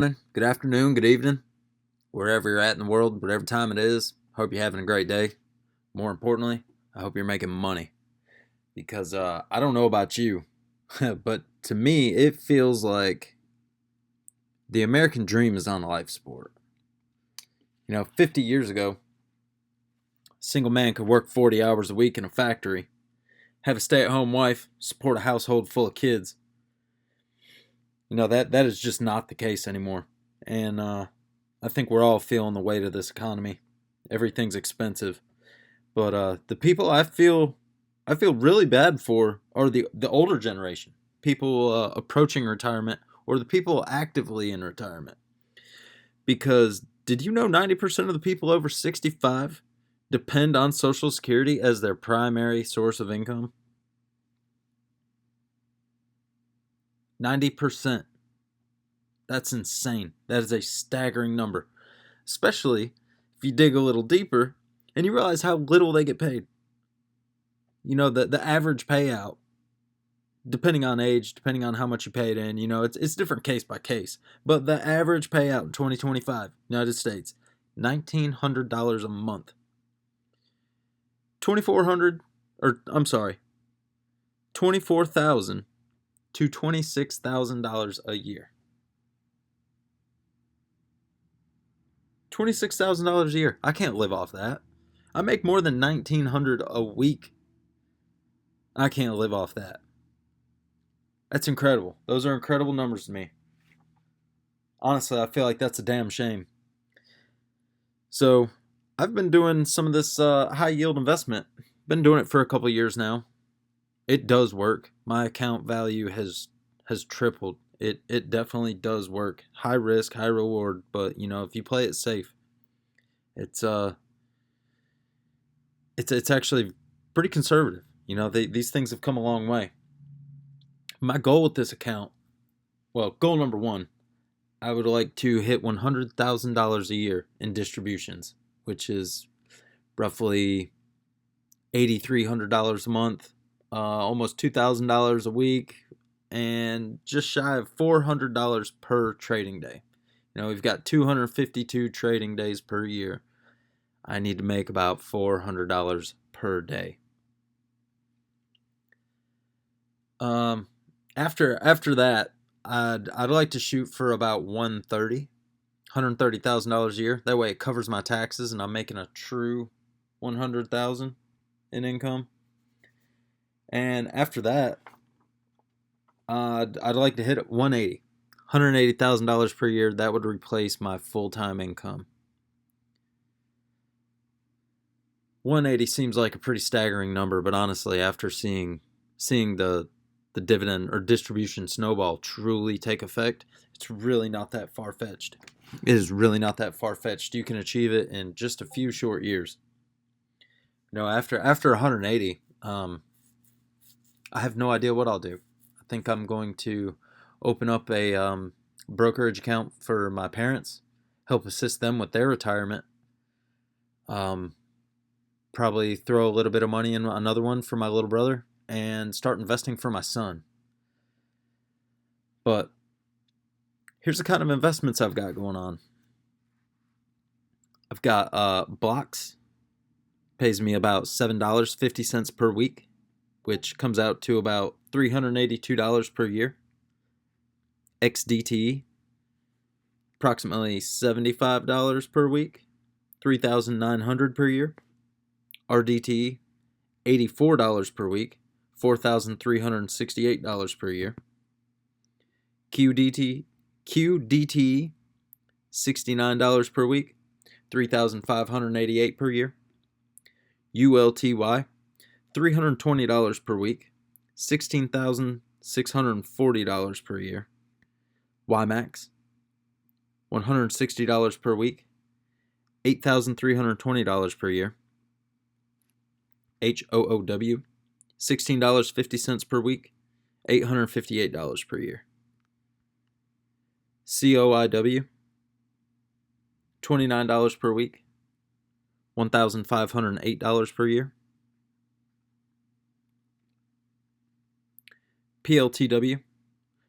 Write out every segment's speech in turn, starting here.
Good afternoon, good evening, wherever you're at in the world, whatever time it is. Hope you're having a great day. More importantly, I hope you're making money because I don't know about you, but to me, it feels like the American dream is on life support. 50 years ago, a single man could work 40 hours a week in a factory, have a stay at home wife, support a household full of kids. That is just not the case anymore. And I think we're all feeling the weight of this economy. Everything's expensive. But the people I feel really bad for are the older generation, people approaching retirement or the people actively in retirement. Because did you know 90% of the people over 65 depend on Social Security as their primary source of income? 90%. That's insane. That is a staggering number, especially if you dig a little deeper and you realize how little they get paid. The average payout, depending on age, depending on how much you paid in, it's different case by case. But the average payout in 2025, United States, $1,900 a month. 2,400, or I'm sorry, 24,000 to $26,000 a year. $26,000 a year. I can't live off that. I make more than 1,900 a week. I can't live off that. That's incredible. Those are incredible numbers to me. Honestly, I feel like that's a damn shame. So, I've been doing some of this high yield investment. Been doing it for a couple years now. It does work. My account value has tripled. It definitely does work. High risk, high reward, but if you play it safe, it's it's actually pretty conservative. These things have come a long way. My goal with this account, well, goal number one, I would like to hit $100,000 a year in distributions, which is roughly $8,300 a month, almost $2,000 a week, and just shy of $400 per trading day. We've got 252 trading days per year. I need to make about $400 per day. After that, I'd like to shoot for about $130,000 a year. That way, it covers my taxes, and I'm making a true 100,000 in income. And after that, I'd like to hit $180,000 per year. That would replace my full-time income. 180 seems like a pretty staggering number, but honestly, after seeing the dividend or distribution snowball truly take effect, it's really not that far-fetched. It is really not that far-fetched. You can achieve it in just a few short years. After 180, I have no idea what I'll do. I think I'm going to open up a brokerage account for my parents, help assist them with their retirement. Probably throw a little bit of money in another one for my little brother and start investing for my son. But here's the kind of investments I've got going on. I've got Blocks, pays me about $7.50 per week, which comes out to about $382 per year. XDT, approximately $75 per week, $3,900 per year. RDT, $84 per week, $4,368 per year. QDT, $69 per week, $3,588 per year. ULTY, $320 per week, $16,640 per year. YMAX, $160 per week, $8,320 per year. HOOW, $16.50 per week, $858 per year. COIW, $29 per week, $1,508 per year. PLTW,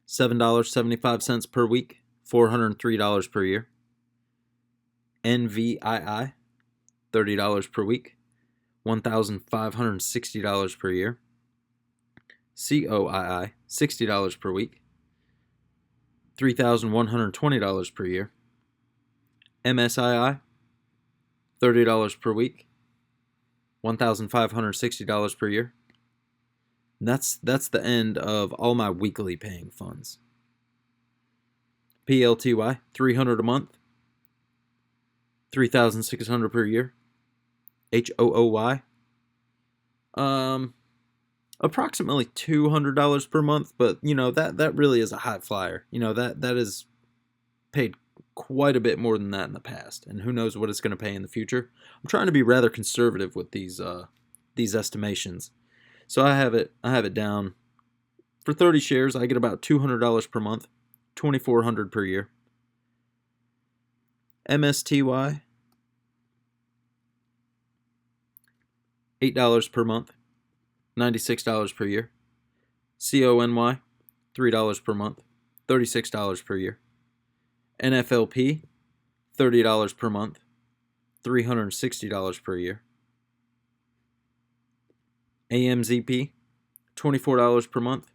$7.75 per week, $403 per year. NVII, $30 per week, $1,560 per year. COII, $60 per week, $3,120 per year. MSII, $30 per week, $1,560 per year. And that's the end of all my weekly paying funds. PLTY, $300 a month, $3,600 per year. HOOY, approximately $200 per month, but that really is a high flyer. That is paid quite a bit more than that in the past, and who knows what it's going to pay in the future. I'm trying to be rather conservative with these estimations. So I have it down for 30 shares. I get about $200 per month, $2,400 per year. MSTY, $8 per month, $96 per year. CONY, $3 per month, $36 per year. NFLP, $30 per month, $360 per year. AMZP, $24 per month,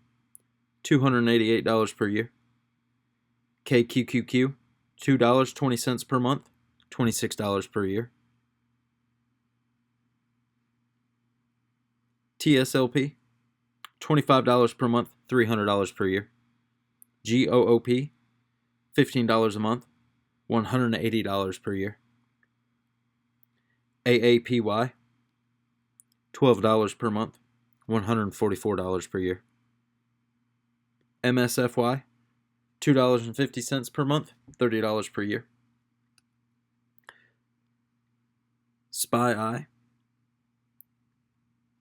$288 per year. KQQQ, $2.20 per month, $26 per year. TSLP, $25 per month, $300 per year. GOOP, $15 a month, $180 per year. AAPY, $12 per month, $144 per year. MSFY, $2.50 per month, $30 per year. SPY,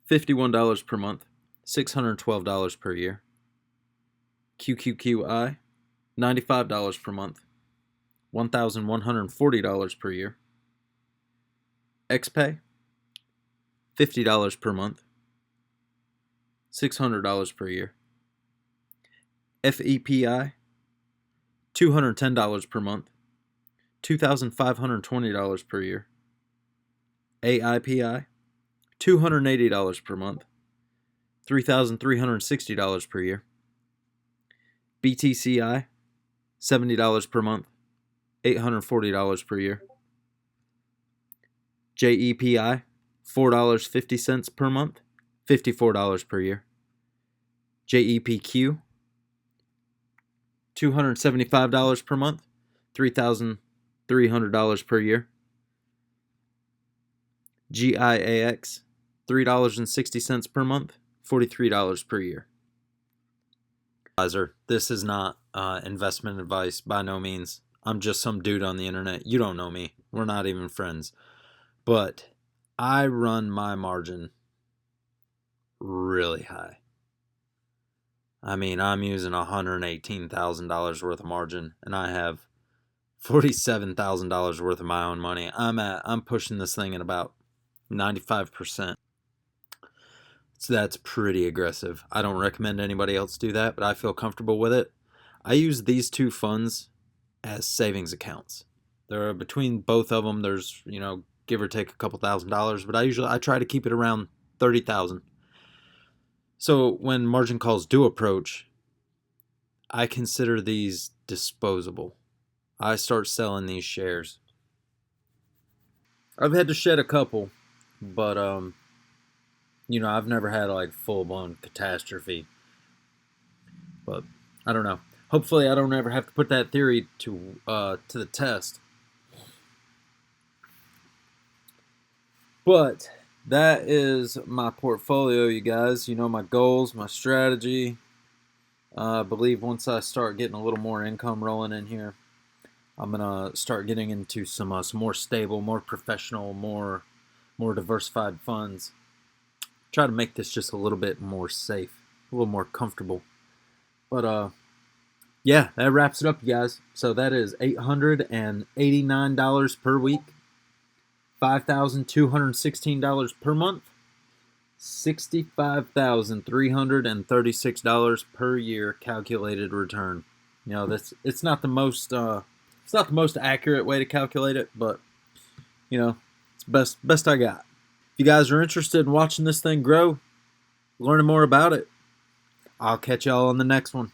$51 per month, $612 per year. QQQI, $95 per month, $1,140 per year. XPay, $50 per month, $600 per year. FEPI, $210 per month, $2,520 per year. AIPI, $280 per month, $3,360 per year. BTCI, $70 per month, $840 per year. JEPI, $4.50 per month, $54 per year. JEPQ, $275 per month, $3,300 per year. GIAX, $3.60 per month, $43 per year. This is not investment advice by no means. I'm just some dude on the internet. You don't know me. We're not even friends. But I run my margin really high. I mean, I'm using $118,000 worth of margin, and I have $47,000 worth of my own money. I'm pushing this thing at about 95%. So that's pretty aggressive. I don't recommend anybody else do that, but I feel comfortable with it. I use these two funds as savings accounts. There are between both of them, there's, give or take a couple $1,000s, but I try to keep it around 30,000. So when margin calls do approach, I consider these disposable. I start selling these shares. I've had to shed a couple, but I've never had like full-blown catastrophe. But I don't know. Hopefully I don't ever have to put that theory to the test. But that is my portfolio, you guys. My goals, my strategy. I believe once I start getting a little more income rolling in here, I'm going to start getting into some more stable, more professional, more diversified funds. Try to make this just a little bit more safe, a little more comfortable. But yeah, that wraps it up, you guys. So that is $889 per week, $5,216 per month, $65,336 per year calculated return. You know, that's it's not the most accurate way to calculate it, but you know, it's best I got. If you guys are interested in watching this thing grow, learning more about it, I'll catch y'all on the next one.